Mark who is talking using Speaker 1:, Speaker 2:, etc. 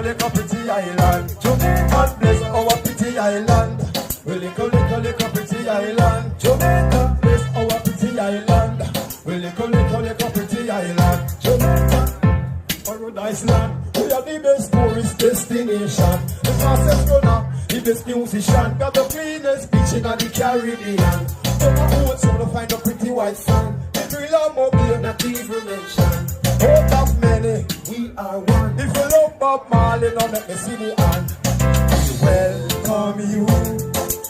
Speaker 1: little pretty island. Jamaica bless our pretty island. We little pretty island. Jamaica bless our pretty island. We little pretty island. Jamaica, paradise land. We are the best tourist destination. The fastest runner, the best musician. Got the cleanest beach in the Caribbean. From our own soul to find a pretty white sand. The thrill of mobile, not even mention. Out of many, we are one. If you love Bob Marley, now let me see the hand. We welcome you.